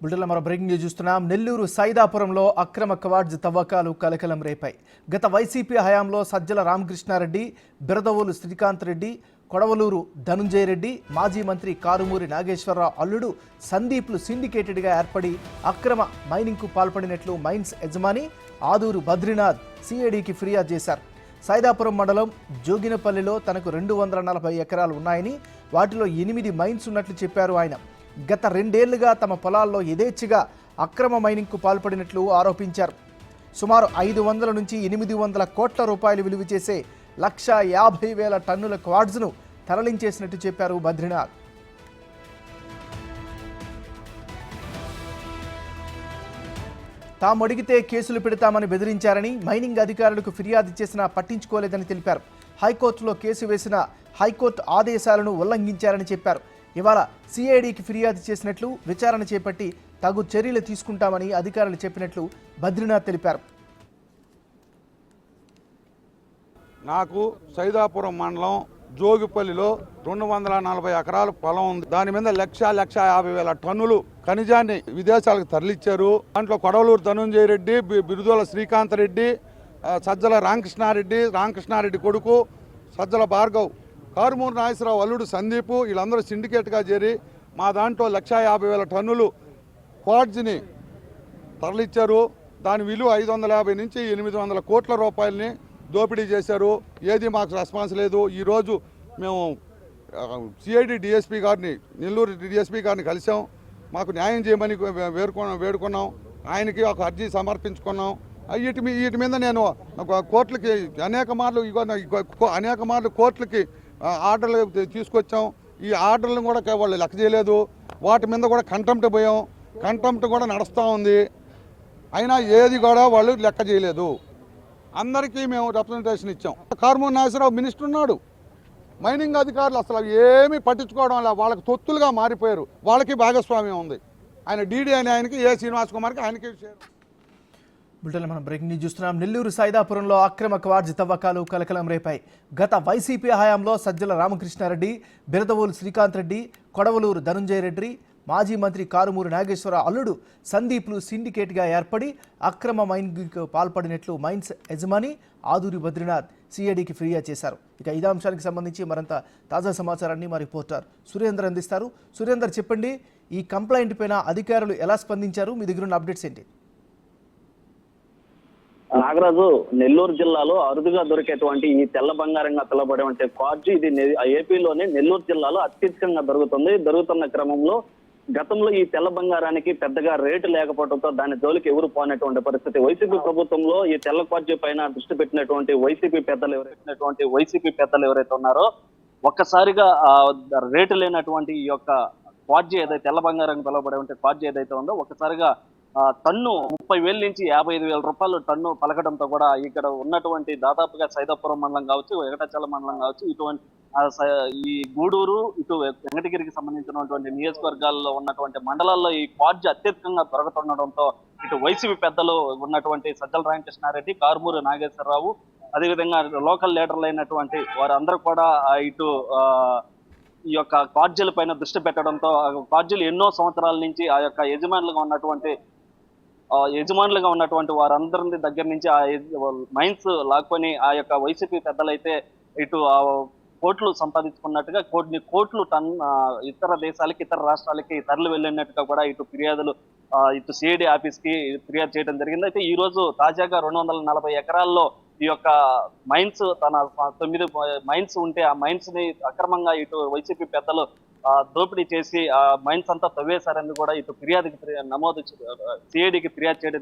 బుల్టెన్లో మరో breaking news చూస్తున్నాం. నెల్లూరు సైదాపురంలో అక్రమ కవాడ్జ్ తవ్వకాలు కలకలం రేపాయి. గత వైసీపీ హయాంలో సజ్జల రామకృష్ణారెడ్డి, బిరదవోలు శ్రీకాంత్ రెడ్డి, కొడవలూరు ధనుంజయ రెడ్డి, మాజీ మంత్రి కారుమూరి నాగేశ్వరరావు అల్లుడు సందీప్లు సిండికేటెడ్గా ఏర్పడి అక్రమ మైనింగ్కు పాల్పడినట్లు మైన్స్ యజమాని ఆదూరు బద్రీనాథ్ సిఐడికి ఫిర్యాదు చేశారు. సైదాపురం మండలం జోగినపల్లిలో తనకు 240 ఎకరాలు ఉన్నాయని, వాటిలో 8 మైన్స్ ఉన్నట్లు చెప్పారు ఆయన. గత 2 ఏళ్లుగా తమ పొలాల్లో యథేచ్ఛగా అక్రమ మైనింగ్కు పాల్పడినట్లు ఆరోపించారు. సుమారు 500 నుంచి 800 కోట్ల రూపాయలు విలువ చేసే 1,50,000 టన్నుల క్వాడ్స్ను తరలించేసినట్టు చెప్పారు బద్రీనాథ్. తాము అడిగితే కేసులు పెడతామని బెదిరించారని, మైనింగ్ అధికారులకు ఫిర్యాదు చేసినా పట్టించుకోలేదని తెలిపారు. హైకోర్టులో కేసు వేసిన హైకోర్టు ఆదేశాలను ఉల్లంఘించారని చెప్పారు. ఇవాళ సిఐడికి ఫిర్యాదు చేసినట్లు, విచారణ చేపట్టి తగు చర్యలు తీసుకుంటామని అధికారులు చెప్పినట్లు బద్రీనాథ్ తెలిపారు. నాకు సైదాపురం మండలం జోగిపల్లిలో 240 ఎకరాల పొలం ఉంది. దాని మీద 1,50,000 టన్నులు ఖనిజాన్ని విదేశాలకు తరలిచ్చారు. దాంట్లో కొడవలూరు ధనుంజయ రెడ్డి, బిరుదోల శ్రీకాంత్ రెడ్డి, సజ్జల రామకృష్ణారెడ్డి కొడుకు సజ్జల భార్గవ్, కారుమూరి నాగేశ్వరరావు అల్లుడు సందీపు, వీళ్ళందరూ సిండికేట్గా చేరి మా దాంట్లో 1,50,000 టన్నులు క్వాడ్స్ని తరలిచ్చారు. దాని విలువ 550 నుంచి 800 కోట్ల రూపాయలని దోపిడీ చేశారు. ఏది మాకు రెస్పాన్స్ లేదు. ఈరోజు మేము సిఐడి డిఎస్పీ గారిని, నెల్లూరు డిఎస్పీ గారిని కలిసాం. మాకు న్యాయం చేయమని వేడుకున్నాం. ఆయనకి ఒక అర్జీ సమర్పించుకున్నాం. వీటి మీద నేను కోర్టులకి అనేక మార్లు కోర్టులకి ఆర్డర్లు తీసుకొచ్చాం. ఈ ఆర్డర్లను కూడా వాళ్ళు లెక్క చేయలేదు. వాటి మీద కూడా కంటెంప్ట్ కూడా నడుస్తూ ఉంది. అయినా ఏది కూడా వాళ్ళు లెక్క చేయలేదు. అందరికీ మేము రిప్రజెంటేషన్ ఇచ్చాం. కారుమూరి నాగేశ్వరరావు మినిస్టర్ ఉన్నాడు. మైనింగ్ అధికారులు అసలు ఏమీ పట్టించుకోవడం వల్ల వాళ్ళకి తొత్తులుగా మారిపోయారు. వాళ్ళకి భాగస్వామ్యం ఉంది. ఆయన డీడీ అని ఆయనకి, ఏ శ్రీనివాస్ కుమార్కి ఆయనకి. బుల్టెన్లో మనం బ్రేకింగ్ న్యూస్ చూస్తున్నాం. నెల్లూరు సైదాపురంలో అక్రమ క్వాడ్జ్ తవ్వకాలు కలకలం రేపాయి. గత వైసీపీ హయాంలో సజ్జల రామకృష్ణారెడ్డి, బిరదవోలు శ్రీకాంత్ రెడ్డి, కొడవలూరు ధనుంజయ రెడ్డి, మాజీ మంత్రి కారుమూరి నాగేశ్వరరావు అల్లుడు సందీప్లు సిండికేట్గా ఏర్పడి అక్రమ మైనింగ్కు పాల్పడినట్లు మైన్స్ యజమాని ఆదూరి బద్రీనాథ్ సిఐడికి ఫిర్యాదు చేశారు. ఇక ఇదే అంశానికి సంబంధించి మరింత తాజా సమాచారాన్ని మా రిపోర్టర్ సురేందర్ అందిస్తారు. సురేందర్, చెప్పండి, ఈ కంప్లైంట్ పైన అధికారులు ఎలా స్పందించారు? మీ దగ్గర ఉన్న అప్డేట్స్ ఏంటి? నాగరాజు, నెల్లూరు జిల్లాలో అరుదుగా దొరికేటువంటి ఈ తెల్ల బంగారంగా పిలువబడే క్వాడ్జ్ ఇది ఏపీలోనే నెల్లూరు జిల్లాలో అత్యధికంగా దొరుకుతున్న క్రమంలో గతంలో ఈ తెల్ల బంగారానికి పెద్దగా రేటు లేకపోవడంతో దాని జోలికి ఎవరు పోయినటువంటి పరిస్థితి. వైసీపీ ప్రభుత్వంలో ఈ తెల్ల క్వాడ్జ్ పైన దృష్టి పెట్టినటువంటి వైసీపీ పెద్దలు ఎవరైతే ఉన్నారో ఒక్కసారిగా రేటు లేనటువంటి ఈ యొక్క క్వాడ్జ్ ఏదైతే తెల్ల బంగారం పిలువబడే క్వాడ్జ్ ఏదైతే ఉందో ఒక్కసారిగా టన్ను 30,000 నుంచి 55,000 రూపాయలు టన్ను పలకడంతో కూడా ఇక్కడ ఉన్నటువంటి దాదాపుగా సైదాపురం మండలం కావచ్చు, వెంకటాచల మండలం కావచ్చు, ఇటువంటి ఈ గూడూరు, ఇటు వెంకటగిరికి సంబంధించినటువంటి నియోజకవర్గాల్లో ఉన్నటువంటి మండలాల్లో ఈ క్వాడ్జ్ అత్యధికంగా దొరకతుండడంతో ఇటు వైసీపీ పెద్దలు ఉన్నటువంటి సజ్జల రామకృష్ణారెడ్డి, కారుమూరి నాగేశ్వరరావు, అదేవిధంగా లోకల్ లీడర్లు అయినటువంటి వారందరూ కూడా ఇటు ఈ యొక్క క్వాడ్జీల పైన దృష్టి పెట్టడంతో క్వాడ్జీలు ఎన్నో సంవత్సరాల నుంచి ఆ యొక్క యజమానులుగా ఉన్నటువంటి వారందరి దగ్గర నుంచి ఆ మైన్స్ లాక్కొని ఆ యొక్క వైసీపీ పెద్దలైతే ఇటు కోట్లు సంపాదించుకున్నట్టుగా కొన్ని కోట్లు ఇతర దేశాలకి, ఇతర రాష్ట్రాలకి తరలి వెళ్ళినట్టుగా కూడా ఇటు ఫిర్యాదులు ఇటు సిఐడి ఆఫీస్కి ఫిర్యాదు చేయడం జరిగింది. అయితే ఈ రోజు తాజాగా 240 ఎకరాల్లో ఈ యొక్క మైన్స్ 9 మైన్స్ ఉంటే ఆ మైన్స్ ని అక్రమంగా ఇటు వైసీపీ పెద్దలు దోపిడీ చేసి ఆ మైన్స్ అంతా తవ్వేశారని కూడా ఇటు సిఐడికి ఫిర్యాదు చేయడం